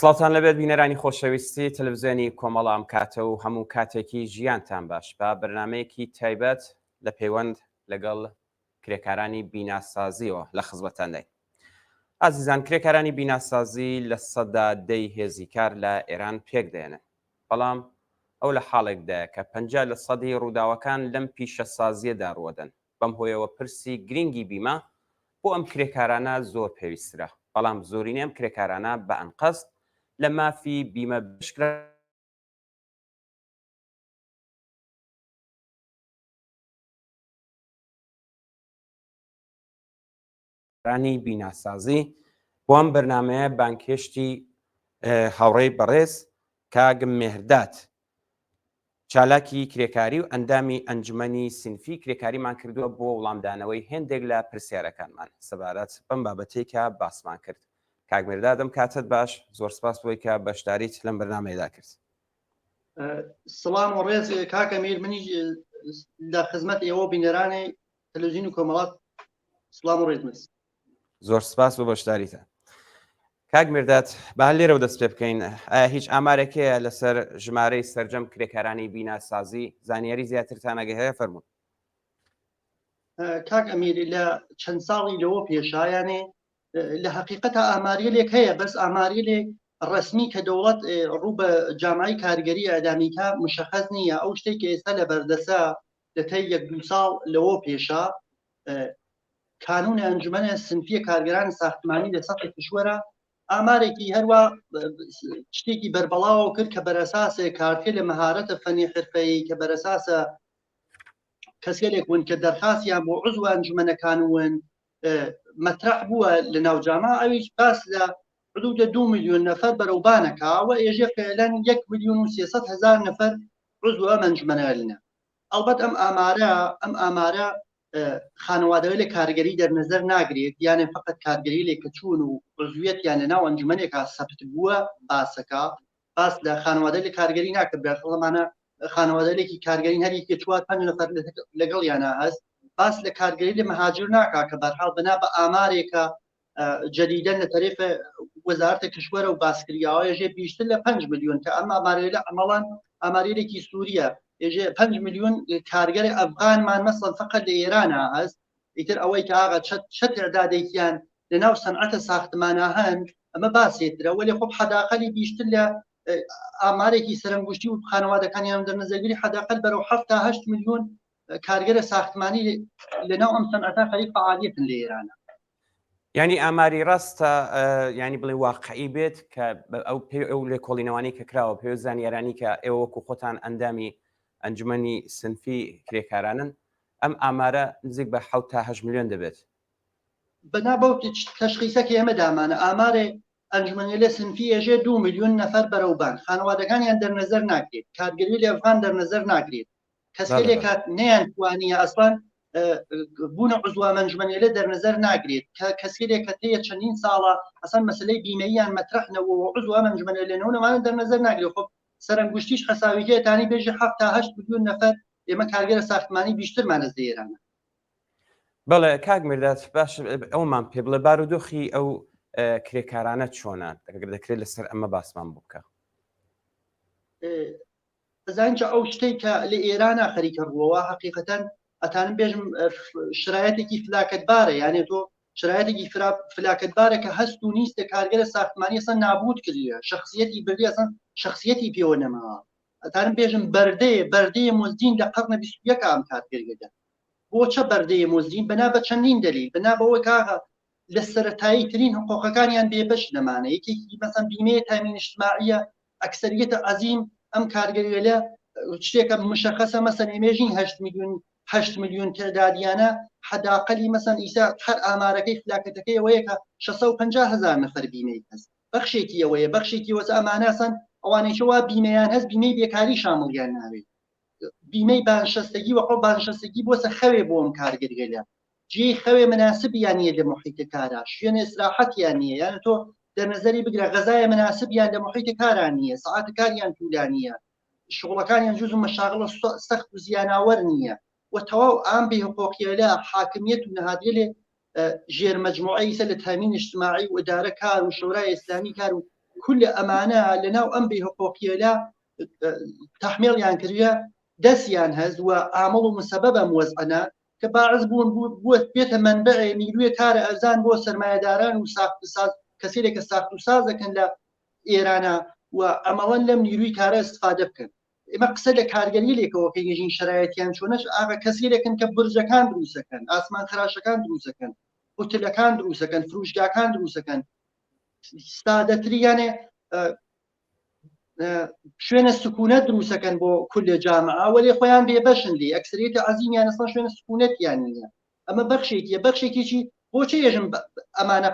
سڵاتان لەبێت بینەرانی خۆشەویستی تەلەڤیزیۆنی کۆمەڵ ئەم کاتە و هەموو کاتێکی ژیانتان باش بە بەرنمەیەکی تایبەت لە پەیوەند لەگەڵ کرێکارانی بیناسازیەوە لە خزمەتاندای. ئازیزان، کرێکارانی بیناسازی لە سەدا 10 هێزی کار لە ئێران پێک دێنن، بەڵام ئەو لە حاڵێکدایە کە 50% ڕووداوەکان لەم پیشە سازیەدا ڕوەدەن. بەم هۆیەوە پرسی گرنگی بیمە بۆ ئەم کرێکارانە زۆر پێویسترە، بەڵام زۆرینەی ئەم کرێکارانە بە ئەنقەست لە مافی بیمە بشکرانی بیناسازی بۆ ئەم بەرنمەیە بانکێشتی هاوڕێی بەڕێز کاگم مێرداد چالاکی کرێکاری و ئەندامی ئەنجومەنی سینفی کرێکاریمان کردووە بۆ وەڵامدانەوەی هێندێک لە پرسیارەکانمان سەبارەت بەم بابەتێکە باسمان کرد. کاگ مێردادم کاتت باش، زۆر سپاس بۆی کە بەشداریت لەم بەرنامەیەدا کرد. سڵام و ڕێز کاکە میر، منی لە خزمەت ئێوە بینەرانی تەلەڤیزیۆن و کۆمەڵات سڵام و ڕێز. زۆر سپاس بۆ بەشداریتە. کاگ مێرداد، با لێرەوە دەست پێ بکەین. ئایا هیچ ئامارێکەیە لەسەر ژمارەی سەرجەم کرێکارانی بیناسازی زانیاری زیاترتانەگە هەیە؟ فەرموون. کاک ئەمیر، لە چەند ساڵی لەوە پێشایانێ لە حقیقەتە ئاماریلێک هەیە، بەس ئاماریلێک ڕسمی کە دەوڵەت ڕوو بە جامعی کارگەری ئەدامیکا مشخص نییە. ئەو شتێکی ئێستا لە بەردەسە لە تای 1-2 ساڵ لەوە پێشا کانونی ئەنجومەنە سنفیە کارگەران ساختمانی لە سەطحی کشوەرە ئامارێکی هەروە شتێکی بەربەڵاوە کرد کە بەرەساسە کارتێ لە مەهارەتە فەنی حرفەیی کە بەرەساسە کەسێک بوون کە دەرخاستیان بۆ عزوە ئەنجومەنەکان ون مەترح بووە لە ناوجامە، ئەویش باس لە حدود 2 ملیۆن نەفەر بەرەوبانەکەوە ئێژێ فعلەن 1,300,000 نەفەر عزوە ئەم ئەنجومەنەلنە. ئەڵبەت ئەم ئامارە خانەوادەوە لە کارگەری دەرنەزەر ناگرێت، یانێ فقط کارگەری لێ کە چوون و عزویەتیان لە ناو ئەنجومەنێکا سەبت بووە باسەکە، باس لە خانەوادە لە کارگەری ناکرد. بەخڵمانە خانەوادەیەکی کارگەرین هەریەکێ 4-5 نەفەر لەگەڵ یانە هەست، باس لە کارگەری لە مەهاجر ناکا کە بەرحاڵ بنا بە ئامارێکە جەدیدەن لە تەرێفە وەزارەتە کشوەرە و باسکریاوە ێژێ بیشتر لە 5 ملیۆن کە ئەم ئامارە لە ئەمەڵان ئامارێکی سووریە ێژێ 5 ملیۆن کارگەری ئەفغانمان مەسەڵەن فقط لە ئێرانە هەست. ئیتر ئەوەی کە ئاغا چەت تعدادێکیان لە ناو سەنعەتە ساختمانە هەن ئەمە باسێترە، وەلی خۆب حەداقەلی بیشتر لە ئامارێکی سەرنگشتی و خانەوادەکانیان دەرنەزەرگری حەداقەل بەرەو 7-8 ملیۆن کارگەرە ساختمانی لە ناو ئەم سەنعەتە خەریک فعالیەتن لە ئێرانە. یعنی ئاماری ڕاستە، ینی بڵێ واقعی بێت کە ئەو لێ کۆڵینەوانی کە کراوە پێ زانیارانی کە ئێوە وەکو خۆتان ئەندامی ئەنجومەنی سنفی کرێکارانن، ئەم ئامارە نزیک بە 7-8 ملیۆن دەبێت. بەنا بەو تەشخیصەکە ئێمە دامانە ئامارێ ئەنجومەنی لە سنفی ێژێ 2 ملیۆن نەفەر بەرەوبان خانەوادەکانیان دەرنەزەر ناکرێت، کارگەری لە ئەفغان دەرنەزەر ناکرێت، کەسێک کات نەیان توانیە ئەسڵان بوونە عزوە ئەنجومەنیلە دەرنەزەر ناگرێت، کە کەسێک کە تەیە چەندین ساڵە ئەسان مەسلەی بیمەییان مەترەحنەوە و عزوە ئەنجومەنە لێنەوەوانە دەرنەزەر ناگرێت. خۆ سەرنگشتیش حسابیکەیەتانی بێژە 7-8 ملیۆن نەفەر ئێمە کارگەرە ساختمانی بیشترمان لە ئێرانە. بەڵێ کاک مێرداد، باش ئەومان پێ بڵێ بارودۆخی ئەو کرێکارانە چۆنە، دەکرێت لەسەر ئەمە باسمان بکە. بزانجا ئەو شتێک کە لە ئێرانە خەریکە ڕووەوە حقیقەتەن ئەتانم بێژم شرایەتێکی فلاکەتبارە، یانێ تۆ شرایەتێکی فلاکەتبارە کە هەست و نیستە کارگەرە ساختمانی ئەسەن نابود کردووە، شخصیەتی بردی ئەسەن شخصیەتی پێوە نەماوە. ئەتانم بێژم بەردەیە مۆزدین لە قەرنە 21 ئەم کارگەریەکە. بۆ چە بەردەیە مۆزدین؟ بنا بە چەندین دلیل، بنا بەوەی کاغا لە سەرەتایی ترین حقوقەکانیان بێبەش نەمانە. یەکێکی مەسەن بیمەیە تامین اجتماعیە ئەکسەریەتە عەزیم ئەم کارگەریە شتێکە مشخصە، مەسەن ئێمێژین 8 ملیۆن تعدادیانە حەداقەلی مەسەن ئیسا هەر ئامارەکەی فلاکەتەکەی ئەوەیە کە 650,000 نەفەر بیمەی هەست. بەخشێکی ئەوەیە، بەخشێکی وەسە ئەمانەسەن ئەوانەیەوە بیمەیان هەست بیمەی بێکاری شامڵیان ناوێت، بیمەی بانشەستگی وەقۆ بانشەستگی بۆسە خەوێ بۆ ئەم کارگەریە جێ خەوێ مناسب یانە لە محیتە کارا، شوێنە ئیسراحەت یان نییە، یان تۆ دەرنەزەری بگرە غەزایە مناسب یان لە محیتە کاران نییە، سەعاتە کاریان توولانیە، شغڵەکانیان جوز و مەشاغڵە سەخت و زیاناوەر نییە و تەواو ئام بێ حقوقیەلە حاکمیت و نەهادیە لێ ژێر مەجموعەی سە لە تامین اجتماعی و ئیدارە کار و شورای ئیسلامی کار و كل ئەمانە لەناو ئەم بێحقوقیەلا تەحمیڵیان کردە دەستیان هەز و ئامڵ و مسەبەبە وەزعەنە کە باعث بوون بێتە منبع نیروی کارە ئەرزان بۆ سەرمایه‌داران و کەسێک کە ساخت و ساز دەکەن لە ئێرانە و ئەمەڵەن لەم نیروی کارە استفادە بکەن. ئێمە قسە لە کارگەری لێکەوە کە ێژین شرایەتیان چۆنەش ئاغا کەسێکن کە برجەکان دروستەکەن، ئاسمان خراشەکان دروستەکەن، ئوتلەکان دروستەکەن، فروشگاکان دروستەکەن، سادەتریانێ شوێنە سکوونەت دروستەکەن بۆ کل جامعە وەلێ خۆیان بێبەشن لێ ئەکسریتە عەزیمیان ئەسڵا شوێنە سکوونەتیان نییە. ئەمە بەخشێکیی بۆ چێژم ئەمانە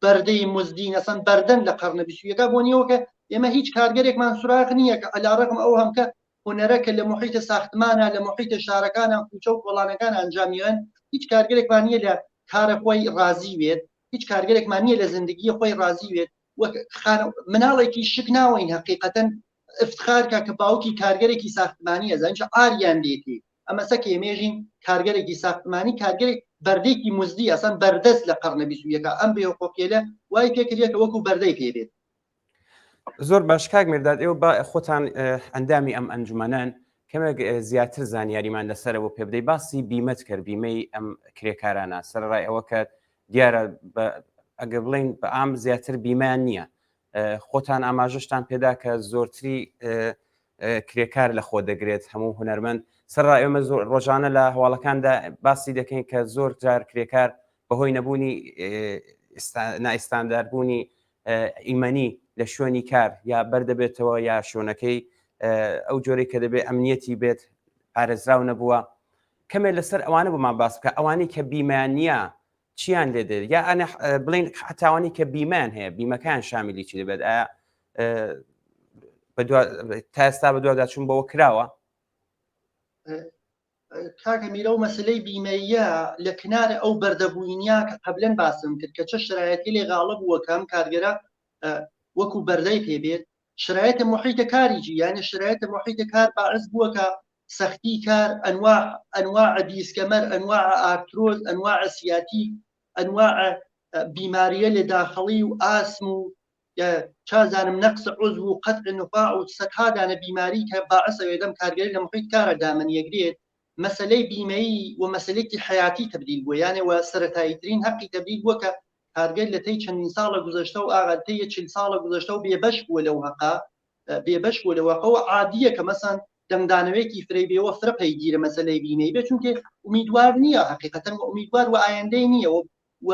بەردەی مزدین ئەسەن بەردەن لە قەرنە 21 بۆ نیەوە کە ئێمە هیچ کارگەرێکمان سوراغ نییە کە ئەلاڕەقم ئەو هەمکە هونەرەکە لە محیتە ساختمانە لە محیتە شارەکانە کوچە و وڵانەکان ئەنجامیان هیچ کارگەرێکمان نییە لە کارە خۆی ڕازی وێت، هیچ کارگەرێکمان نییە لە زندگی خۆی ڕازی وێت. مناڵێکی شک ناوەین حقیقەتەن افتخارکە کە باوکی کارگەرێکی ساختمانی ئەزانچە ئاریان دێتی ئەمە سەکە ئێمێژین کارگەرێکی ساختمانی کارگەرێک بەردەیەکی مزدی ئەسان بەردەست لە قەرنە 21 ئەم بێحقوقیەلە وای پێکردێتە وەکو بەردەی پێبێت. زۆر باش کاک میرداد، ئێوە بە خۆتان ئەندامی ئەم ئەنجومەنان کەمێک زیاتر زانیاریمان لەسەرەوە پێ بدەی، باسی بیمەت کرد، بیمەی ئەم کرێکارانە سەرڕای ئەوە کە دیارە ئەگە بڵین بە ئام زیاتر بیمان نییە. خۆتان ئاماژەشتان پێدا کە زۆرتری کرێکار لە خۆ دەگرێت، هەموو هونەرمەند سەرڕای ئێمە زۆر ڕۆژانە لە هەواڵەکاندا باسی دەکەین کە زۆر جار کرێکار بەهۆی نەبوونی نائستانداربوونی ئیمەنی لە شوێنی کار یا بەردەبێتەوە یا شوێنەکەی ئەو جۆرەی کە دەبێت ئەمنیەتی بێت ئارێزراو نەبووە. کەمێک لەسەر ئەوانە بمان باس بکە، ئەوانەی کە بیمان نییە چیان لێ دێت، یا ئەنە بڵین حتاوانی کە بیمان هەیە بیمەکان شامیلی چی دەبێت؟ ئایا تا ئێستا بە دوواداچوون بەوە کراوە؟ کاکە میرە و مەسلەی بیمەیە لە کنارە ئەو بەردەبووینیا کە قەبلەن باسم کرد کە چه شرایەتی لێ غاڵب بووە کەم کارگەرە وەکو بەردەی پێبێت، شرایەتە محیتە کاریجی یعنی شرایەتە محیتە کار باعث بووە کە سەختی کار ئەنواع دیسکەمەر، ئەنواع ئارترۆز، ئەنواع سیاتیک، ئەنواع بیماریە لە داخڵی و ئاسم و چازانم نەقس عوزو و قەتع نخاع و سەدهادانە بیماری کە باعث ئەوێدەم کارگەری لە محیت کارە دامەنیەگرێت. مەسلەی بیمەیی و مەسلەیەکی حیاتی تبدیل بووە، یانێ وە سەرەتاییترین حەقی تبدیل بووە کە کارگەر لە تەی چەندین ساڵە گوزەشتە و ئاغاتەیە 40 ساڵە گوزەشتە و بێبەش بووە لەو هەقا، بێبەش بووە لەو هەقەوە عادیە کە مەسەن دەنگدانەوەیەکی فرەیبێەوە فرەقەی گیرە مەسلەی بیمەی بێت، چونکە ئومیدوار نییە حقیقەتەن ئومیدوار و ئایندەی نییە و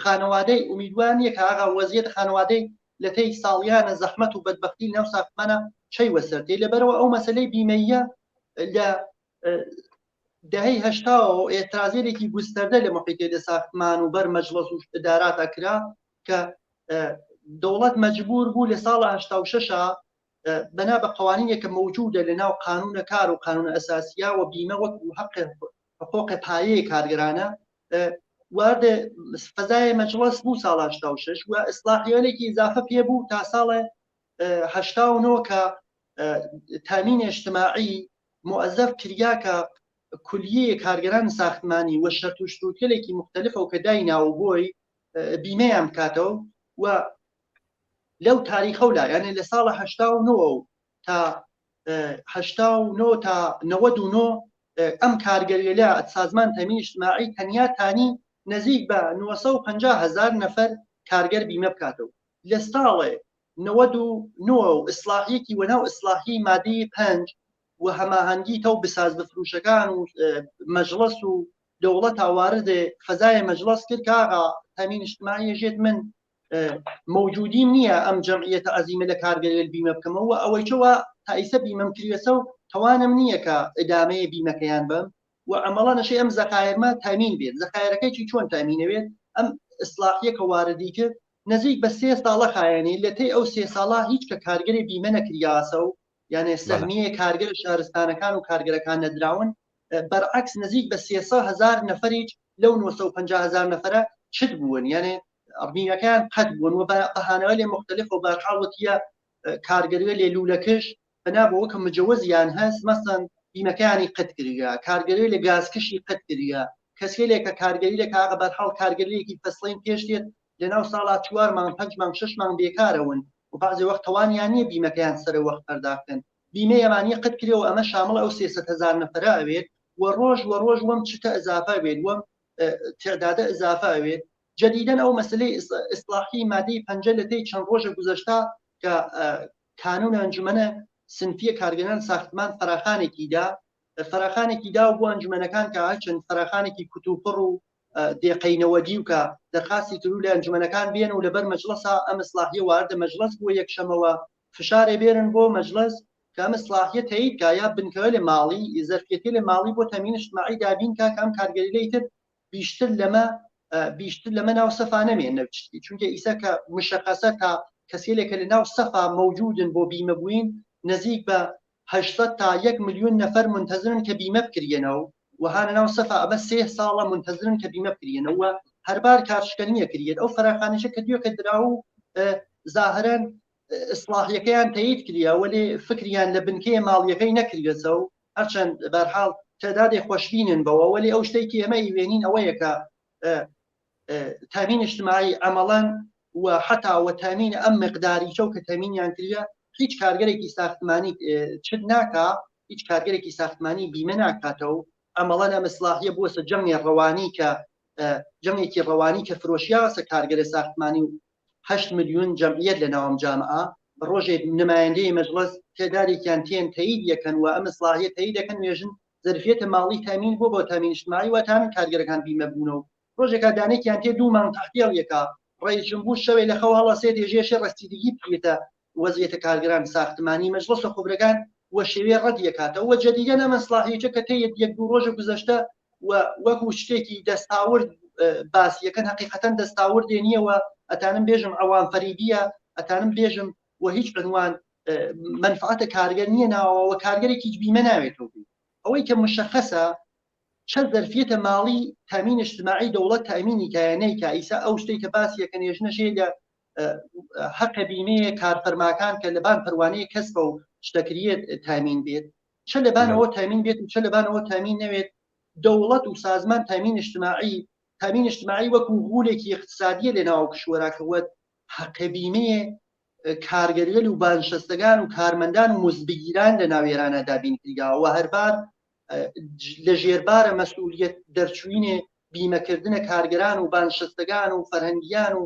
خانەوادەی ئومیدوار نییە کە ئاغا وەزیەت خانەوادەی لە تەی ساڵیانە زەحمەت و بەدبەختی ناو ساختمانە چەی وەسەرتێ. لەبەرەوە ئەو مەسلەی بیمەیە لە دەهەی هەشتاوە ئێترازێکی گوستەردە لە محیتێ لە ساختمان و بەر مەجلس و ئدارات ئەکرا کە دەوڵەت مەجبور بوو لە ساڵە 86 بنا بە قوانینێکە موجودە لە ناو قانونە کار و قانونە ئەساسیە و بیمە وەکو حقوقی پایەی کارگرانە واردە فەزای مەجلس بوو ساڵ 86 و ئیسلاحیەیەکی ئیزافە پێ بوو تا ساڵە 89 کە تامین اجتماعی موظف کریا کە کولیە کارگەران ساختمانی و شەرت و شروطێکی مختلفە و کە دایناوە بۆی بیمەیان بکاتەوە و لەو تاریخەولا یعنی لە ساڵە 89 تا 89 تا 99 ئەم کارگەریە سازمان تامین اجتماعی تەنیا تانی نزیک بە 950,000 نەفەر کارگەر بیمە بکاتەوە. لە ساڵێ 99 ئیسلاحیەکی وەناو ئیسلاحی مادەی 5 و هەماهەنگی تەو بساز بفروشەکان و مەجلس و دەوڵەت هاواردێ فەزای مەجلس کرد کە ئاغا تامین اجتماعی ژێت من موجودیم نییە ئەم جەمعیەتە ئەزیمە لە کارگەری بیمە بکەمەوە ئەوەی چەوە تا ئیسە بیمەم کردوێتە و توانم نییە کە ئەدامەیە بیمەکەیان بم و ئەمەڵا نەشەی ئەم زەقایرمە تامین بێت. زەقایرەکەی چۆن تامینەوێت؟ ئەم ئیسلاحیە کە واردی کرد نزیک بە 3 ساڵە خایەنی لە تێی ئەو 3 ساڵە هیچ کە کارگەری بیمە نەکریاسە و یعنی سەهمیە کارگەر شارستانەکان و کارگەرەکان نەدراون، بەرعکس نزیک بە 300,000 نەفەریش لەو 950,000 نەفرە چت بوون، یعنی بیمەکان قەت بوون و بەهانەوە لێ مختلف و بەرحاڵەتیە کارگەریە لێلوولەکەش بەنا بەوە کە مجەوەزیان هەست مەسەن بیمەکانی قەت کردیا، کارگەری لە گازکشی قەت کردیا، کەسێکە کارگەری لە کاغە بەرحاڵ کارگەریەکی فەسڵین پێش دێت لە ناو ساڵات 4 مانگ 5 مانگ 6 مانگ بێکارەون و بعضی وەخت توانیان نییە بیمەکەیان سەر وەخت پەرداکەن بیمە ئەمانی قەت کرێ و ئەمە شامڵ ئەو 300,000 نەفرە ئەوێت و ڕۆژ وەم چتە ئەزافە بێت وەم تعدادە ئەزافە ئەوێت جديداً ئەو مەسلەی ئیسلاحی مادەی 5 لە تێی چەند ڕۆژە گوزەشتا کە کانون ئەنجومەنە سنفیە کارگەران ساختمان فراخانێکی دا و بۆ ئەنجومەنەکان کە چەند فراخانێکی کتوپڕ و دێقەینەوە دیوکە دەرخاستی ترو لە ئەنجومەنەکان بێن و لەبەر مەجلسا ئەم ئیسلاحیە واردە مەجلس بۆ یەکشەمەوە فشارێ بێرن بۆ مەجلس کە ئەم ئیسلاحیە تایید کە یا بنکەوە لە ماڵی زەرفیەتی لە ماڵی بۆ تەمین اجتماعی دابین کە ئەم کارگەری تر بیشتر لەمە ناو سەفا نەمێنە بچی چونکە ئیسا کە مشەخەسە تا کەسێکە لە ناو سەفا مەوجودن بۆ بیمە بووین نزیک بە 800 تا 1 ملیۆن نەفەر منتەزرن کە بیمە بکرێنەوە وهانە ناو سەفا ئەمە 3 ساڵە منتەزرن کە بیمە بکرێنەوە هەربار کارشکەنیە کردێت ئەو فراخانەشە کە دیوە کە درا و زاهرەن ئیسلاحیەکەیان تایید کردیا وەلێ فکریان لە بنکەیە ماڵیەکەی نەکردێتەوە و هەرچەند بەرحاڵ تعدادی خۆشببینن بەوە وەلی ئەو شتێکی ئەمە ئیوێنین ئەوەیە کە تامین اجتماعی عملاً و حتا و تامین ئەم مقداری چەو کە تامینیان کردە هیچ کارگەرێکی ساختمانی چت ناکا هیچ کارگەرێکی ساختمانی بیمە ناکاتەوە عملاً ئەم ئیسلاحیە بووە جەنگێکی ڕەوانی کە فرۆشیاسە کارگەرە ساختمانی و 8 ملیۆن جەمعیەت لە ناوم جامعە ڕۆژێک نمایندەی مەجلس تعدادێکیان تێن تایید یەکەن و ئەم ئیسلاحیە تایید یەکەن نوێژن ظرفیەتە ماڵی تامین بۆ تامین اجتماعی و تامین کارگەرەکان بیمە بوونەوە ڕۆژێکا دانێکیان تێ 2 مانگ تحتیل یەکا ڕێژم بوو شەوێ لە خەو هەڵەسێ دێژێشە ڕستیدگی بکرێتە وەزیەتە کارگەران ساختمانی مەجلسە خبرەکان وە شێوێ ڕەت یەکاتەوە وە جەدیدەن ئەمە ئیسلاحیەکە کە تێ 1-2 ڕۆژە گوزەشتە و وەکو شتێکی دەستاورد باسیەکەن حقیقەتەن دەستاوردێ نییەوە ئەتانم بێژم ئەوان فەریدیە ئەتانم بێژم و هیچ عنوان منفعەتە کارگەر نییە ناوەوە کارگەرێکی بیمە ناوێتەوە ئەوەی کە مشخصە چەند ظرفیەتە ماڵی تامین اجتماعی دەوڵەت تامینی کایانەی کە ئیسا ئەو شتێک کە باسیەکە نێژنەشێ لە حق بیمەیە کارفەرماکان کە لەبان پەروانەیە کەس بە و شتەکریت تامین بێت چە لەبانەوە تامین بێت و چە لەبانەوە تامین نەوێت دەوڵەت و سازمان تامین اجتماعی وەکو غولێکی اقتصادیە لە ناو کشوەراکەوە حق بیمەیە کارگەریل و بانشەستەکان و کارمەندان و مزبگیران لە ناوێرانە دابین کرداوە هەربار لە ژێربارە مەسئولیت دەرچوینێ بیمەکردنە کارگەران و بانشەستەکان و فەرهەنگیان و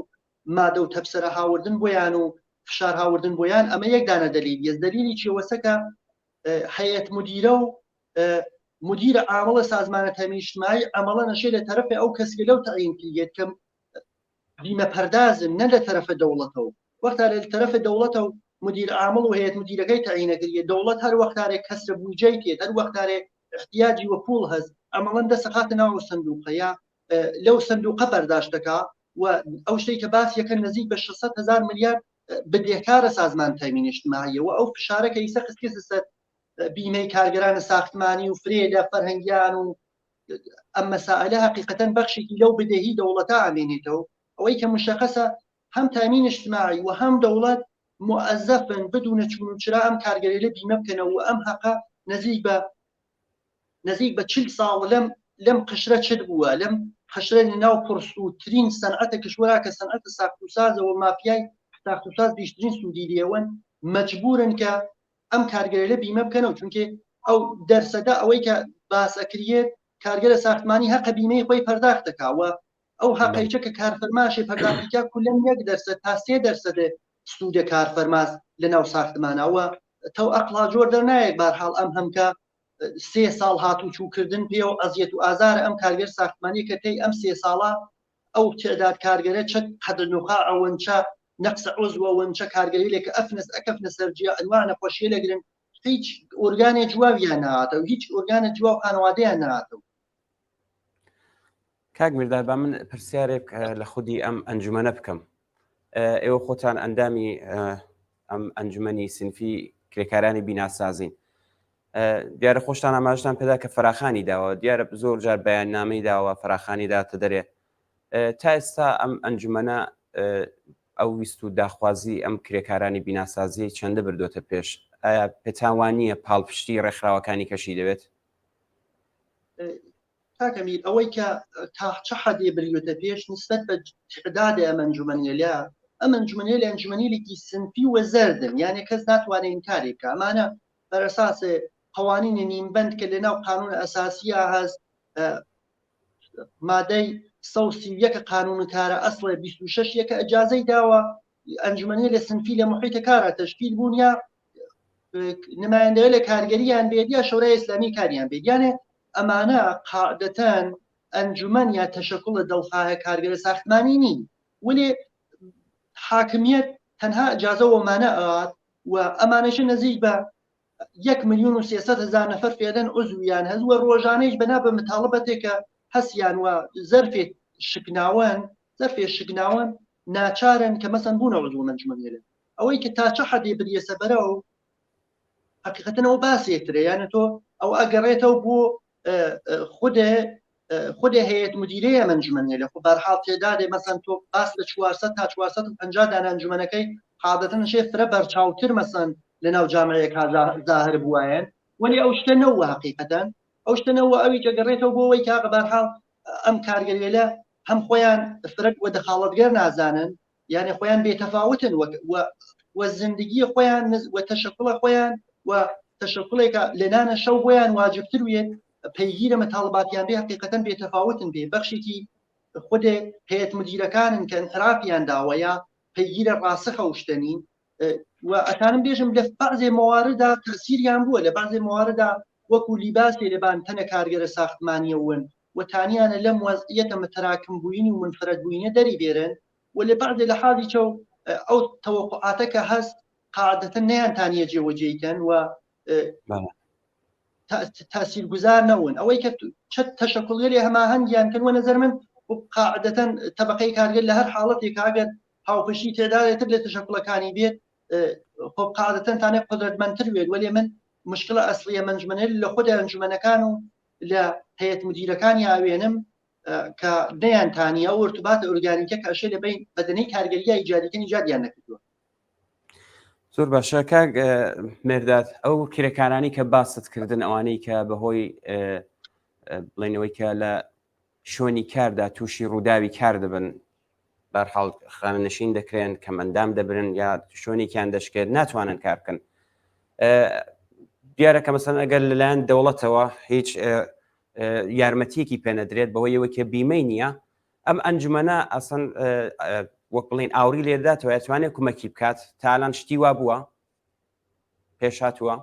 مادە و تەبسەرە هاوردن بۆیان و فشار هاوردن بۆیان ئەمە یەکدانە دلیل دلیلی چێوەسەکە هەیەت مدیرە و مدیرە عامڵە سازمانە تامین اجتماعی عملا نەشێ لە تەرەفی ئەو کەسکە لەو تەعیین کردێت کە بیمە پەردازن نە لە تەرەفە دەوڵەتەوە وەختا لە تەرەفە دەوڵەتە و مدیر عامڵ و هەیەت مدیرەکەی تەعیینەکردێت دەوڵەت هەر وەختارێک کەسرە بوجەی تێت هەر وەختارێک احتیاجی وە پوڵ هەست ئەمەڵەن دەسەقاتە ناو سندوقەیە لەو سندوقە بەرداشتەکە و ئەو شتەی کە باسیەکە نزیک بە 600,000 ملیارد بدێکارە سازمان تامین اجتماعیە و ئەو فشارەکە ئیسا خستکێتە سەر بیمەی کارگەرانە ساختمانی و فرێ لە فەرهەنگیان و ئەم مەسائلە حقیقەتەن بەخشێکی لەو بدەهی دەوڵەتە ئامێنێتەوە ئەوەی کە مشخصە هەم تامین اجتماعی و هەم دەوڵەت موظفن بدونە چون چرا ئەم کارگەری لە بیمە بکەنەوە و ئەم حەقە نزیک بە 40 ساڵ لەم قشرە چت بووە لەم قشرە ناو پرسووترین سەنعەتە کشوەرا کە سەنعەتە ساخت و سازەوە مافیای ساخت و ساز بیشترین سوودی لێوەن مەجبورن کە ئەم کارگەری لە بیمە بکەنەوە چونکە ئەو دەرسەدا ئەوەی کە باسەکرێت کارگەرە ساختمانی حەقە بیمەی خۆی پەرداختەکەوە ئەو حەقیچە کە کارفەرماشی پەرداختیکە کولەم 1% تا 3% سوودە کارفەرماز لە ناو ساختمانەوە تەو ئەقلا جۆر دەرنایەک بارحاڵ ئەم هەمکە 3 ساڵ هاتوو چووکردن پێ و ئەزیەت و ئازارە ئەم کارگەر ساختمانی کە تەی ئەم 3 ساڵە ئەو تعداد کارگەرە چەند قەدرنوخا ئەوەنچە نەقص عضو ئەوەنچە کارگەری لێکە ئەکەفنە سەرجیا ئەنوانە خۆشیە لەگرن هیچ ئۆرگانێ جوابیان نهاتەوە هیچ ئۆرگانە جواب خانوادەیان نهاتەوە. کاک میرداد با من پرسیارێک لە خودی ئەم ئەنجومەنە بکەم ئێوە خۆتان ئەندامی ئەم ئەنجومەنی سنفی کرێکارانی بیناسازین دیارە خۆشتان ئاماژتان پێدا کە فراخانی داوە دیارە زۆر جار بەیاننامەی داوە فراخانی داتە دەرێ تا ئێستا ئەم ئەنجومەنە ئەو ویست و داخوازی ئەم کرێکارانی بیناسازی چەندە بردوۆتە پێش ئایا پێتاوانیە پاڵپشتی ڕێکخراوەکانی کەشی دەوێت؟ کاکەمیر ئەوەی کە تا چه حەدێ بریوتە پێش نسبەت بە تعدادی ئەم ئەنجومەنیە لە ئەم ئەنجومەنە لە ئەنجومەنێکی سنفی وە زەردن، یعنی کەس ناتوانێت ئینکاری بکە. ئەمانە بەر ئەساس قوانینی نیمبەند کە لەناو قانون ئەساسیە هەست، مادەی 131 قانون کارە ئەسڵە 26 یەکە ئەجازەی داوە ئەنجومەنە لە سنفی لە محیتە کارە تەشکیل بوون یا نمایندەوە لە کارگەریان بێت یا شورای ئیسلامی کاریان بێت. یانێ ئەمانە قاعدەتەن ئەنجومەن یا تەشەکوڵە دڵخواهە کارگەرە ساختمانی نین، وەێ حاکمیت تەنها ئەجازە وەمانە ئەوات و ئەمانەش نزیک بە 1,300,000 نەفەر فێدەن عزویان هەز وە ڕۆژانەیش بەنا بە متاڵبەتێکە هەسیان وە زەرفێ شکناون ناچارن کە مەسەن بوونە عزوو ئەنجومەنێ ئەوەی کە تا چه حەدێ بریەسە بەرە و حقیقەتەنەوە باسێترە، یانە تۆ ئەو ئەگەڕێتەوە بۆ خودێ هەیەت مدیرەیە ئەنجومەنێ لە خۆ بەرحاڵ تێدادێ مەسەن تۆ باس لە 400 تا 450 دانە ئەنجومەنەکەی قاعدەتەن شێ فرە بەرچاوتر مەسەن لە ناو جامعەیەکا زاهر بووایەن، وەلی ئەو شتە نەوە حقیقەتەن ئەو شتە نەوە ئەوی کە گەڕێتەوە بۆ ئەوەی کاغ بەرحاڵ ئەم کارگەریێلە هەم خۆیان فرق وە دەخاڵەتگەر نازانن، یعنی خۆیان بێتەفاوتن وە زندگی خۆیان وە تەشەکوڵە خۆیان و تەشەکوڵێکە لەنانە شەو بۆیان واجبتر وێت پەیگیرە مەتاڵباتیان بێ حقیقەتەن بێتەفاوتن بێ بەخشێکی خودێ هەیەت مدیرەکانن کە انحرافیان داوە یا پەیگیرە ڕاسخە شتەنین و ئەتانم بێژم لە بەعضێ موارددا تەسیریان بووە، لە بەعضێ موارددا وەکو لیباسێ لەبان تەنە کارگەرە ساختمانیەون وتانیانە لەم وەزعیەتە متراکم بووینی و منفرد بووینە دەری بێرن و لە بەعضێ لە حاڵی چەو ئەو تەوەقعاتە کە هەست قاعدەتەن نەیانتانیە جێوەجێیکەن و تاثیرگوزار نەون. ئەوەی کە تەشەکوڵێری هەماهەنگیان کردن وە نەزەر من قاعدەتەن تەبقەی کارگەر لە هەر حاڵەتێک ئەگەر هاوپەشی تێداێتر لە تەشەکوڵەکانی بێت خۆ قاعدەتەن تانێ قدرەتمەندتر وێت، وەلێ من مشکلە ئەسڵیە ئەنجومەنە لە خودە ئەنجومەنەکان و لە هەیەت مدیرەکانی ئاوێنم کە نەیانتانیە ئەو ارتباطە ئۆرگانیکە کە ئەشێ لەبین بەدەنەی کارگەریە ئیجادیەکەنی ایجادیان نەکردووە. زۆر باشە کاک مێرداد، ئەو کرێکارانی کە باست کردن ئەوانەی کە بەهۆی بڵێنەوەی کە لە شوێنی کاردا تووشی ڕووداوی کار دەبن بەرحاڵ خانەنشین دەکرێن کە ئەندام دەبرن یا شوێنێکیان دەشکێت ناتوانن کار بکەن، دیارە کە مەسەن ئەگەر لەلایەن دەوڵەتەوە هیچ یارمەتیەکی پێنەدرێت بەهۆی ئەوەیە بیمەی نییە، ئەم ئەنجومەنە ئەسەن وەک بڵین ئاوری لێداتەوە ئەتوانێت کومەکی بکات تاالان شتی وا بووە پێشاتوە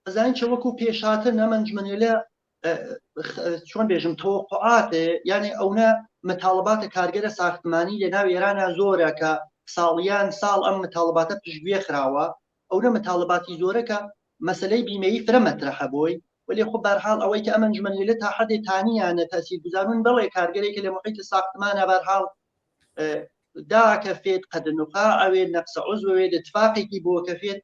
ئەزانین چ وەکو پێشاتر نەمەنجمەنێلە چۆن بێژم تۆقعاتێ یعنی ئەوە متاڵباتە کارگەرە ساختمانی لە ناو ئێرانە زۆرە کە ساڵیان ساڵ ئەم متاڵباتە پشتگوێ خراوە، ئەوە متاڵباتی زۆرەکە مەسلەی بیمەیی فرە مەترەحە بۆی، ولی خۆ بەرحاڵ ئەوەی کە ئەمە ئەنجومەنێلە تا حەدێ تانیانە تاثیرگوزارن بەڵێ کارگەرێکە لە محیط ساختمانە بەرحاڵ داکە فێت قەدنوقا ئەوێ نەقسە عزوێ اتفاقێکی بۆ کە فێت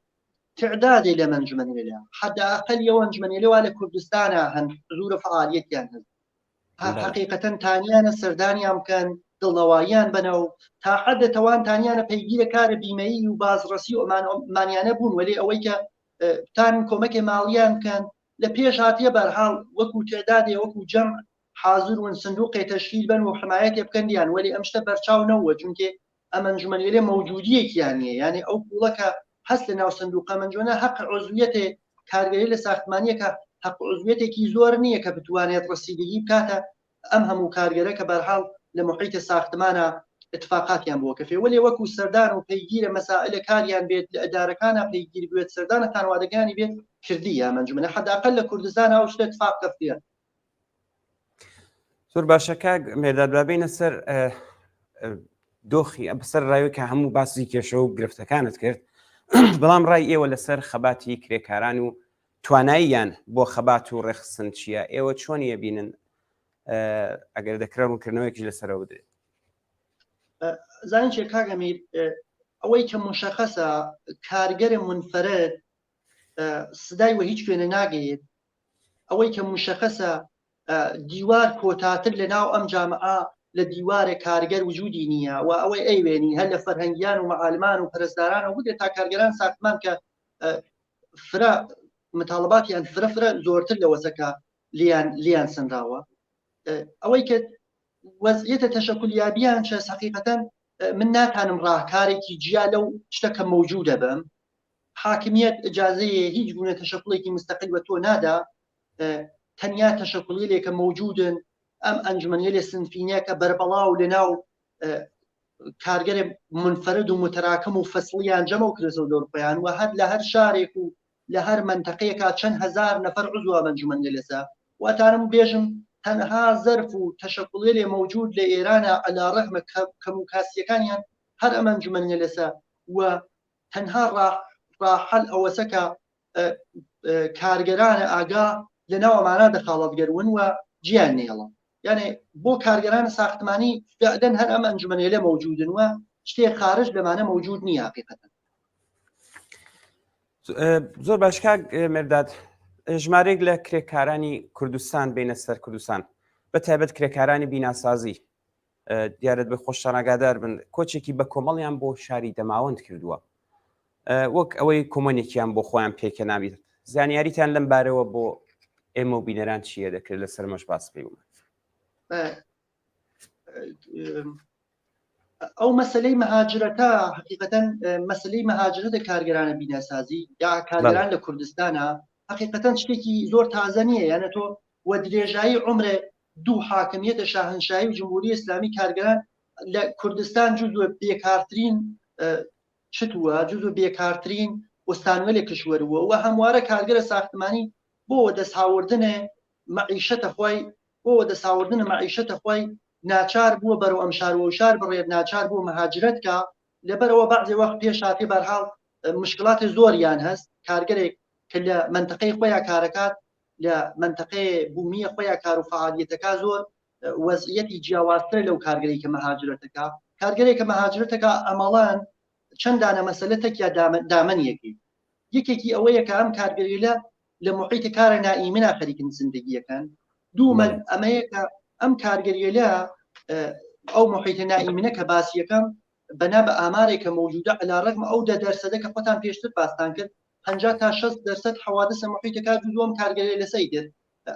تعدادی لە ئەنجومەنێلە حداقل ئەو ئەنجومەنێلەوە لە کوردستانە هەن زۆرە فعالیەتیان هەن حقیقەتەن تانیانە سەردانیان بکەن دڵنەواییان بنەو تا حەدە تەوان تانیانە پەیگیرە کارە بیمەیی و بازڕەسی و مانیانە بوون، ولی ئەوەی کە تان کۆمەکی ماڵیان بکەن لە پێش هاتیە بەرحاڵ وەکو تێدادێ وەکو جەم حاضرون سندوقی تشکیل بن و حمایەتی بکەن دیان، ولی ئەم شتە بەرچاو نەوە چونکە ئەم ئەنجومەنێلە موجودیەکیان نیە، یعنی ئەو پوڵەکە هەست لە ناو سندوقە ئەنجومەنە حەق عزویەتێ کارگەری لە ساختمانیەکە حەق عزویەتێکی زۆر نییە کە بتوانێت ڕەسیدگی بکاتە ئەم هەموو کارگەرە کە بەرحاڵ لە محیط ساختمانە اتفاقاتیان بۆ کەفێ، ولی وەکو سەردان و پەیگیرە مەسائلە کاریان بێت لە ئەدارەکانە پەیگیر بێت سەردانە تانوادەکانی بێت کردی یا ئەنجومەنە حداقل لە کوردستان ئەو شتە اتفاق کەفتیە. زۆر باشە کاک مێرداد بابینە سەر دۆخی بەسەر ڕاوی کە هەموو باسی کێشە و گرفتەکانت کرد، بەڵام ڕای ئێوە لەسەر خەباتی کرێکاران و تواناییان بۆ خەبات و ڕێخستن چییە؟ ئێوە چۆنیە بینن ئەگەر دەکرا ڕوونکردنەوەیکی لەسەرەوە بدرێت؟ زانین چێ کاگەمیر ئەوەی کە مشەخەسە کارگەرە منفەرد سدای وە هیچ کوێنە ناگەیت، ئەوەی کە مشەخەسە دیوار کۆتاتر لە ناو ئەم جامعە لە دیوارە کارگەر وجودی نییە و ئەوەی ئەیوێنی هەر لە فەرهەنگیان و معالمان و پەرستاران و بودێت تا کارگەران ساختمان کە فرە متاڵباتیان فرە زۆرتر لە وەسەکە لیان سنراوە، ئەوەی کە وەزعیەتە تەشەکولیابیان چە حقیقەتەن من ناتانم ڕاهکارێکی جیا لەو شتەکە موجودە بم حاکمیت ئجازەیە هیچ گونە تەشەکڵێکی مستەقل بە تۆ نادا تەنیا تەشەکڵێکە موجودن ئەم ئەنجومەنیە سنفینەکە بەربەڵاو لەناو کارگەرێ منفرد و متراکم و فەسڵیان جەمە و کرێزە دەوروپەیان و هەر لە هەر شارێک و لە هەر منتەقەیەکە چەند هەزار نەفەر عزوە ئەنجومەنیە لەسا واتانم بێژم تەنها زەرف و تەشەکڵێ موجود لە ئێرانە عەلا ڕەغمە کەموکاسیەکانیان هەر ئەم ئەنجومەنیە لەسا و تەنها ڕاحەل ئەوەسە کە کارگەرانە ئاگا لەناو ئەمانە دەخاڵەتگەرون و گیان نێڵە یعنی بۆ کارگەرانە ساختمانی فعلەن هەر ئەم ئەنجومەنیە لە موجودن و شتێک خارج لەمانە موجود نییە حقیقەتەن. زۆر باش کاک مێرداد ژمارەیەک لە کرێکارانی کوردستان بینە سەر کوردستان بە تایبەت کرێکارانی بیناسازی دیارەت بە خۆشتانەگادار بن کۆچێکی بە کۆمەڵیان بۆ شاری دەماوەند کردووە وەک ئەوەی کۆمەنێکیان بۆ خۆیان پێکە نابێت زانیاریتان لەم بارەوە بۆ ئێمە و بینەران چیە دەکرێت لەسەر مەش باس پێ بوومە ئەو مەسلەی مەهاجرەتە حقیقەتەن مەسلەی مەهاجرەتە کارگەرانە بیناسازی یا کارگەران لە کوردستانە حقیقەتەن شتێکی زۆر تازە نییە یانە تۆ وە درێژایی عمرێ دوو حاکمیەتە شاهنشایی و جمهوری ئیسلامی کارگەران لە کوردستان جزوە بێکارترین چتووە جزوە بێکارترین وەستانوە لێ کشوەرەوە و هەموارە کارگەرە ساختمانی بۆ دەساوردنێ مەعیشەتە خۆی بۆ دەساوردنە مەعیشەتە خۆی ناچار بووە بەرەو ئەم شار و شار بڕێت ناچار بوو مەهاجرەتکە لەبەرەوە بەعزێ وەخت پێش هاتی بەرحاڵ مشکلاتی زۆریان هەست کارگەرێک کە لە منتەقەی خۆیان کارەکات لە منتەقەی بوومیە خۆیان کار و فعالیەتەکە زۆر وەزعیەتی جیاوازتر لەو کارگەرێک کە مەهاجرەتەکە کارگەرێک کە مەهاجرەتەکە ئەمەڵان چەندانە مەسەلەتێک یا دامەنیەکی یەکێکی ئەوەیە کە ئەم کارگەریە لە محیتی کارە نائیمنا خەریکن زندگیەکەن دوومەن ئەمەیە کە ئەم کارگەریە ئەو محیتە نائیمنە کە باسیەکەم بەنا بە ئامارێکە موجودە عەلا ڕەغم ئەو 10% کە خۆتان پێشتر باستان کرد 50 تا 60% حوادثە محیتەکە دووەم کارگەری لەسەی دێت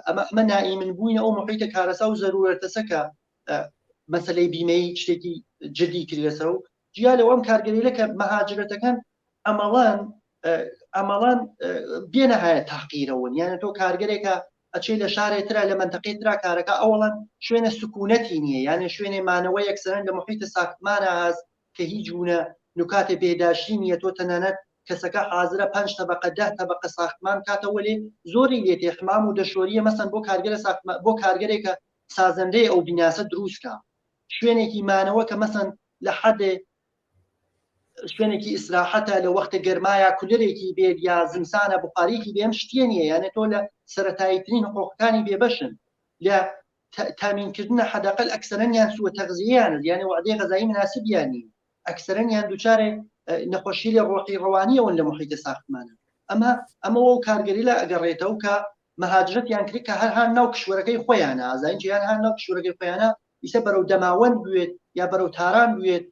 ئەمە نائیمن بووینە ئەو محیتە کارەسا و زەرورەتەسە کە مەسەلەی بیمەی شتێکی جدی کرد لەسەر و جیا لەو ئەم کارگەریە کە مەهاجرەتەکەن ئەمەڵان بێنەهایە تاقیرەون یانە تۆ کارگەرێکە ئەچێ لە شارێترا لە منتەقەی ترا کارەکە ئەوڵەن شوێنە سکوونەتی نییە یانە شوێنێ مانەوە یەکسەرەن لە محیتە ساختمانە هەست کە هیچ گونە نکاتێ بێداشتی نییە تۆ تەنانەت کەسەکە حازرە 5 طبقە 10 طبقە ساختمان کاتەوە لێ زۆری لێتێ حمام و دەشۆریە مەسەن بۆ کارگەرە ساختمان بۆ کارگەرێکە سازەندەی ئەو بیناسە دروستکە شوێنێکی مانەوە کە مەسەن لە حەدێ شوێنێکی ئیسراحەتە لە وەختە گەرمایە کولەرێکی بێت یا زمسانە بخاریکی بێم شتێ نییە یانە تۆ لە سەرەتاییترین حقوقەکانی بێبەشن لە تامینکردنە حەداقل ئەکسەرەنیان سووە تەغزیەیان یانە وعدەی غەزایی مناسبیانی ئەکسەرەنیان دووچارێ نەخۆشی لە ڕۆحی ڕەوانیەوەن لە محیتە ساختمانە ئەمە ئەو کارگەری لە ئەگەڕێتەوە کە مەهاجرەتیان کرد کە هەر ناو کشوەرەکەی خۆیانە ئازاینجیان هەر ناو کشوەرەکەی خۆیانە ئیسە بەرەو دەماوەند بوێت یا بەرەو تاران بوێت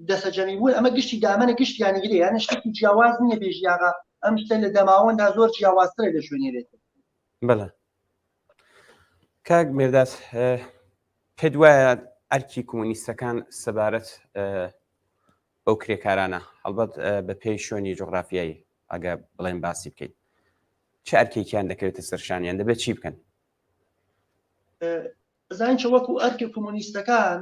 دەسەجەمی بوون ئەمە گشتی دامەنە گشتیانگرێ یانە شتێکی جیاواز نییە بێژیاغا ئەم شتە لە دەماوەندا زۆر جیاوازترە لە شوێنێرێت بەڵێ کاک مێرداد پێت وایە ئەرکی کۆمۆنیستەکان سەبارەت بەو کرێکارانە هەڵبەت بە پێی شوێنی جوغرافیایی ئەگە بڵێن باسی بکەیت چه ئەرکێکیان دەکەوێتە سەرشانیان دەبێت چی بکەن زانچە وەکو ئەرکی کۆمۆنیستەکان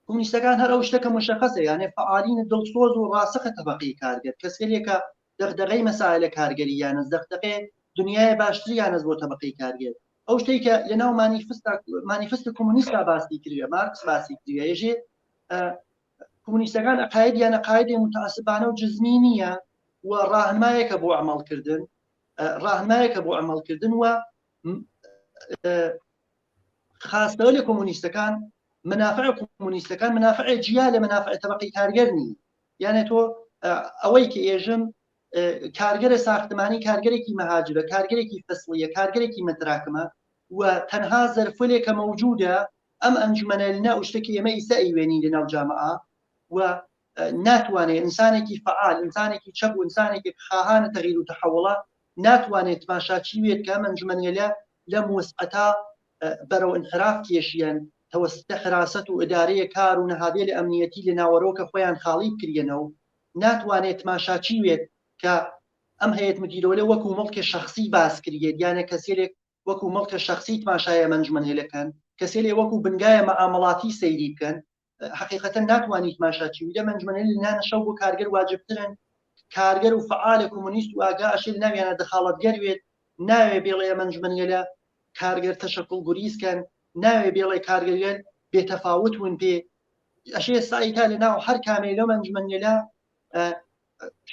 کۆمونیستەکان هەر ئەو شتەکە مشخصە یانێ فعالینە دڵسۆز و ڕاستەقە تەبەقەی کارگەر کەسێکە دەغدغەی مەسائلە کارگەری یانە دەغدغەی دنیای باشتری یانەز بۆ تەبەقەی کارگەر ئەو شتێکە لەناو مانیفست کۆمونیستا باسی کردووە مارکس باسی کردووە ێژێ کۆمونیستەکان عقاید یان عقایدی متعصبانە و جزمی نییە و ڕاهنمایەکە بۆ عملکردن و خاستەوە لە کۆمونیستەکان منافع کۆمونیستەکان منافع جیا لە منافع تەبەقەی کارگەر نی یانە تۆ ئەوەی کە ئێژم کارگەرە ساختمانی کارگەرێکی مەهاجرە کارگەرێکی فەسڵیە کارگەرێکی متراکمە و تەنها زەرفلێکە موجودە ئەم ئەنجومەنە لەنا شتێکی ئێمە ئیسا ئەیوێنی لەناو جامعە و ناتوانێت ئینسانێکی فعال ئینسانێکی چەپ و ئینسانێکی خواهانە تەغییر و تەحوڵە ناتوانێت تماشاچی بێت کە ئەم ئەنجومەنە لە موسعەتا بەرەو انحراف کێشیان تەوەسطە حراست و ئیدارەیە کار و نەهادێ لە ئەمنیەتی لە ناوەڕۆکە خۆیان خاڵی بکرێنەوە ناتوانێت تماشاچی وێت کە ئەم هەیەت مدیرەوەلە وەکو مڵکە شخصی باس کردێت یانە کەسێک وەکو مڵکە شخصی تماشایە ئەنجومەنهێلەکان کەسێک وەکو بنگایە مەعامڵاتی سەیری بکەن حقیقەتەن ناتوانیت تماشاچی وی دەمەنجمەنهێل لەنانە شەو بۆ کارگەر واجبترن کارگەر و فعالە کۆمونیست و ئاگا ئەشێ ناویانە دەخاڵەتگەر وێت ناوێ بێڵێ ئەمەنجمەنهێلە کارگەر تەشەکڵ گوریسکەن ناوێ بێڵێ کارگەریان بێتەفاوت ون پێ ئەشێ سایتا لە ناو هەر کامێ لەو ئەنجومەنهێلە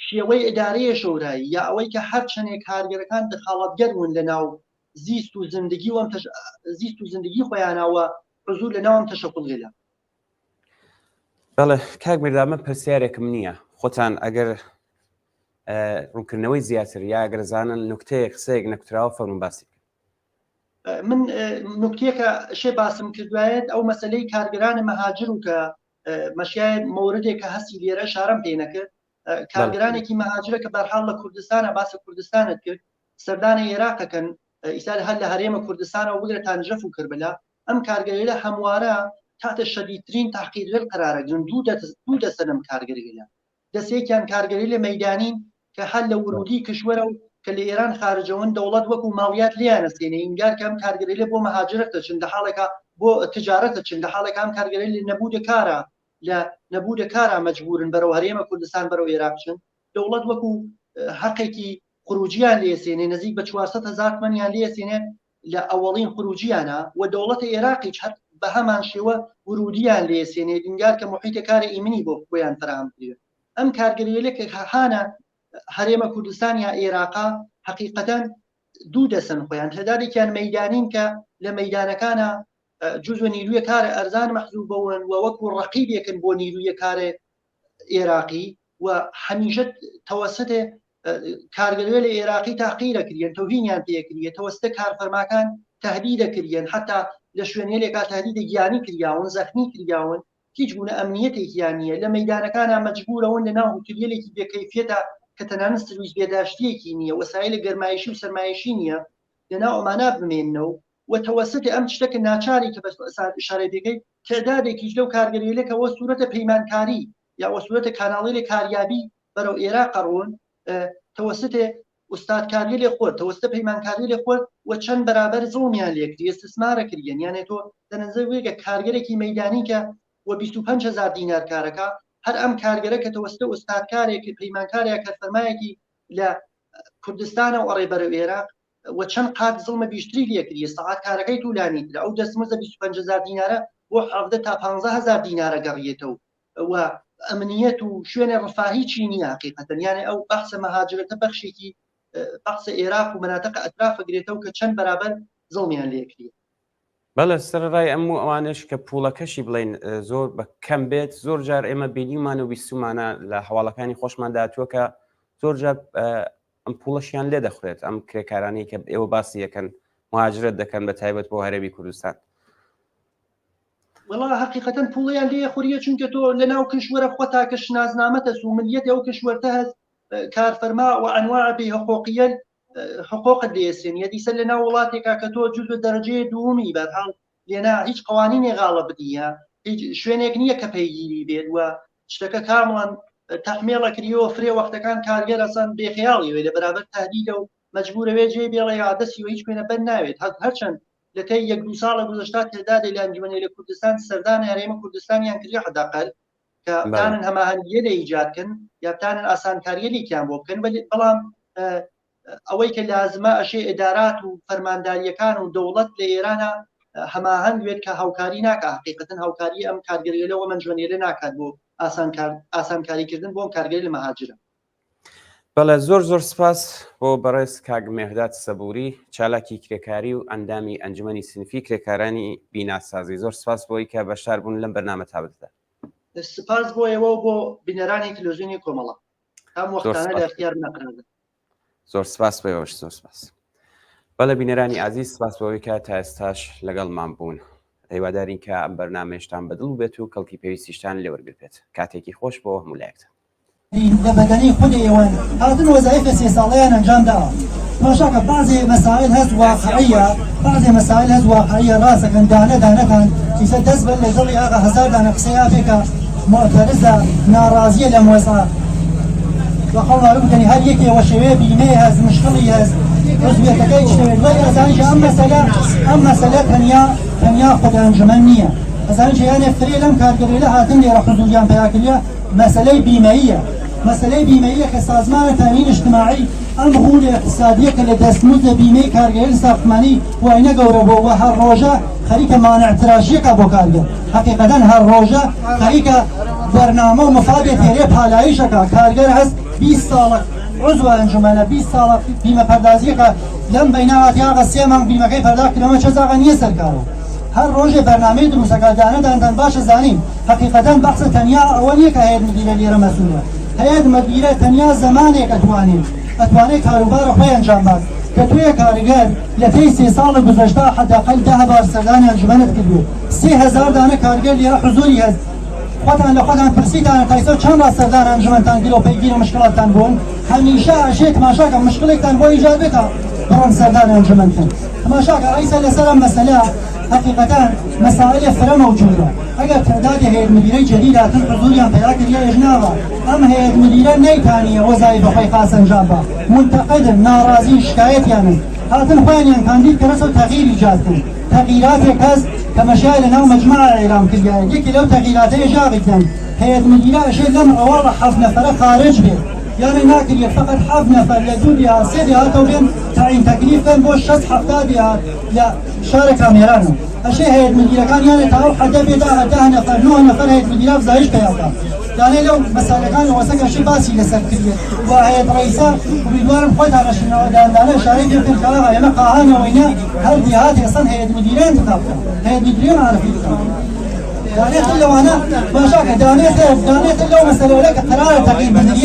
شێوەی ئیدارەیە شۆرایی یا ئەوەی کە هەر چەندێک کارگەرەکان دەخاڵەتگەر بوون لە ناو زیست و زندگی خۆیانەوە حضور لە ناوم تەشەکڵێلە. بەڵێ کاک میردامە پرسیارێکم نییە خۆتان ئەگەر ڕوونکردنەوەی زیاتر یا ئەگەرزانن نوکتەیە قسەیەک نەکوتراوە فەرمون باسی من نکتێکە شێ باسم کردوایەت ئەو مەسلەی کارگرانی مەهاجر و کە مەشیای مەوردێکە هەستی لێرە شارەم پێ نەکرد کارگرانێکی مەهاجرە کە بەرحاڵ لە کوردستانە باسە کوردستانت کرد سەردانی عێراقەکەن ئیسا هەر لە هەرێمە کوردستانەوە بگرێتان ژەف و کربلا ئەم کارگەریە هەموارە تاتە شەدیدترین تحقیرێت قرارەگرن دوو دەسەنم کارگەریە دەسێکیان کارگەری لە مەیدانین کە هەر لە ورودی کشوەرە و کە لە ئێران خارجەوەن دەوڵەت وەکو ماڵیات لیانەسێنێ ئینگار کەم کارگەری لە بۆ مەهاجرەتە چن لە حاڵێکە بۆ تجارەتە چن لە حاڵێکام کارگەری لە نەبوودە کارە لە نەبوودە کارە مەجبورن بەرەو هەرێمە کوردستان بەرەو عێراق بچن دەوڵەت وەکو حەقێکی خروجیان لێسێنێ نزیک بە 400,000 تمەنیان لێسێنێ لە ئەوەڵین خروجیانە و دەوڵەتە عێراقی بە هەمان شێوە ورودیان لێسێنێ ئینگار کە محیتە کارە ئیمنی بۆ خۆیان فراهم کرێ ئەم کارگەریە کە هانە هەرێمە کوردستان یا عێراقا حقیقەتەن دوو دەسن خۆیان هەدارێکیان مەیدانین کە لە مەیدانەکانە جزوە نیرویە کارە ئەرزان مەحزوب بەون و وەکو ڕەقیبێکن بۆ نیرویە کارە عێراقی و هەمیشە تەوەسطێ کارگەروێ لە عێراقی تاقیرە کردێن تەوهینیان پێکردێت تەوەسطە کارفەرماکان تهدیدە کردێن حتا لە شوێنێکا تهدیدە گیانی کردیاون زەخمی کردیاون هیچ گونە ئەمنیەتێکیان نییە لە مەیدانەکانە مەجبورەوە لە ناو هوتێلێکی بێکەیفێتە کە تەنانەت سرویس بێداشتیەکی نییە وەسایل لە گەرمایشی و سەرمایشی نییە لەناو ئەمانە بمێننەوە و تەوەسطی ئەم شتێکە ناچاری کە بە ئشارەیەکەی تعدادێکیش لەو کارگەریەکەوە سوورەتە پەیمانکاری یا وەسوورەتە کاناڵی لە کاریابی بەرەو عێراق ڕۆن تەوەسطێ ئوستادکاری لێ خۆت تەوەسطە پەیمانکاری لێ خۆت و چەند بەرابەر زڵمیان لێکردی ئێستسمارە کردێن یانێ تۆ دەنەزە وێگە کارگەرێکی مەیدانی کە و 25,000 دینار کارەکە هەر ئەم کارگەرە کە تەوەسطە ئوستادکارێکی پەیمانکارێک کارفەرمایەکی لە کوردستانە و ئەڕێ بەرەو عێراق و چەند قات زڵمە بیشتری لێکردی سەعات کارەکەی توولانی ترە ئەو دەستمەزە 25,000 دینارە بۆ 17 تا 15,000 دینارە گەڕیێتەوە و ئەمنیەت و شوێنە ڕفاهی چی نییە حقیقەتەن یانێ ئەو بەخسە مەهاجرەتە بەخشێکی بەخسە عێراق و مەناتەق ئەطرافە گرێتەوە کە چەند بەرابەر زڵمیان لێکردی بەڵێ سەرڕای ئەموو ئەوانش کە پوڵەکەشی بڵین زۆر بە کەم بێت زۆر جار ئێمە بینیمان و بیستمانە لە هەواڵەکانی خۆشمان داهاتووە کە زۆر جار ئەم پوڵەشیان لێ دەخورێت ئەم کرێکارانی کە ئێوە باسی یەکەن مهاجرەت دەکەن بە تایبەت بۆ هەرێمی کوردستان وڵا حقیقەتەن پوڵیان لێ خوریە چونکە تۆ لە ناو کشوەرە خۆ تاکە شناسنامەتە سوملیەت ئەو کشوەرتە هەست کارفەرما و ئەنواع بێحقوقیە حقوقت لێسێنیە دیسە لە ناو وڵاتێکا کە تۆ جزء دەرەجەیە دووەمی بەرحاڵ لێنا هیچ قوانینێ غاڵە بدیە هیچ شوێنێک نییە کە پەیگیری بێت وە شتەکە کامڵان تەحمێڵە کریەوە فرێ وەختەکان کارگەر ئەسان بێخیاڵی وێ لە بەرابەر تهدیدە و مەجبورەوێ جێ بێڵێ عادەسی و هیچ کوێنە بەر ناوێت هەرچەند لەکەی 1-2 ساڵە گوزەشتا تعدادی لە ئەنجومەنی لە کوردستان سەردانی هەرێمە کوردستانیان کردی حداقل کە تانن هەماهەنگیە لە ئیجادکن یا تانن ئاسانکاریەکیان بۆ بکەن بەڵام ئەوەی کە لازمە ئەشێ ئیدارات و فەرمانداریەکان و دەوڵەت لە ئێرانە هەماهەنگ بێت کە هاوکاری ناکە حقیقەتەن هاوکاری ئەم کارگەریەوە ئەنجومەنیە ناکات بۆ ئاسانکاریکردن بۆ کارگەری لە مەهاجرە. بەڵێ زۆر سپاس بۆ بەڕێز کاک مێرداد سەبووری چالاکی کرێکاری و ئەندامی ئەنجومەنی سنفی کرێکارانی بیناسازی زۆر سپاس بۆی کە بەشدار بوون لەم بەرنامە تابەتدا. سپاس بۆ ئێوە بۆ بینەرانی تەلەڤیزیۆنی کۆمەڵە هەم وەختانە لە اختیار نەقرابن. زۆر سپاس بۆیەوەش زۆر سپاس. بەڵێ بینەرانی عزیز سپاس بۆی کە تا ئێستاش لەگەڵمان بوون. هیوادارین کە ئەم بەرنامەیەشتان بەدڵ بێت و کەڵکی پێویستیشتان لێوەرگرت بێت. کاتێکی خۆش بۆ هەموو لایەکتان. لبدني خودي وين هذه الوظائف السياسية أنجام دها مشاكل بعض مسائل هز واقعية بعض مسائل هز واقعية راسك دانة يسدس باللي هذا هزار دانة قصية فيك معترضة ناراضية لموزعة وقال معلوم يعني هل يكي وشباب بيمي هز مشكلة هز عزبية تكاي تشتغل غير أزانج أما سلا تنيا خد أنجمنية أزانج يعني فريلم كارجري لها تنلي رح نزوليان بياكلية مسألة بيمية كسازمان تأمين اجتماعي الهول الاقتصادية اللي تسموز بيمي كارجري لساقماني وإنا قوربو وهالروجة خريكة مانع اعتراضية كابو كارجر حقيقة هالروجة خريكة برنامج مفاضية تيريب حالاي شكا كارجر هز 20 سالك عضو انجمنه 20 سال بیمه پردازی که لم بینات یا قسیم بیمه کی پرداخت کنم چه زاغنی سرکارو هر روز برنامه دروس کردن دندان باش زانیم حقیقتا بحث تنیا اولیه که هیئت مدیره لیره مسئوله هیئت مدیره تنیا زمانی که اتوانی کاروبار خوی انجام داد که توی کارگر لطی 3 سال گذشته حداقل 10 بار سردان انجمنت کردی 3000 دانه کارگر لیره حضوری هست خودتان پرسیدان تایسو چند را سردان انجمنتان گیرو پیگیر مشکلاتان بون همیشه اشیاء تماشا که مشکلتان با ایجاد بتا بران سردان انجمنتان تماشا که ایسا لسر مسئله حقیقتا مسائل فرا موجوده اگر تعداد هیئت مدیره جدیداتن حضوریان پیدا کردی اجنابا اما هیئت مدیره نیتانیه وظایف خود خاص انجام با منتقد ناراضی شکایت یعنی هاتن خوانیان کاندید که رسو تغییر ایجاد کن تغییرات کس كمشاعر نو مجموعة إعلام كلها يجي لو تغييرات جاغدا هي مديرة شيء لم أوضح حف نفر خارج به يعني ناكل فقط حف نفر يدودها سيدها توبين تعين تكليف كان بوش شخص حفتادها لا شارك أميرانه الشيء هي مديرة كان يعني تعرف حدا بيدا 10 نفر 9 نفر هي مديرة بزايش كياتا يعني لو مسألة كان وسكر شيء باسي لسكرية وهي رئيسة وبدوار خدها رشنا ودانا شارك يمكن كلامها يما قاهنا وينا هل ديات أصلا هي مديرين تطابق هي مديرين عارفين دانيت لو أنا ما شاك دانيت لو مسألة لك قرار تغيير مديرية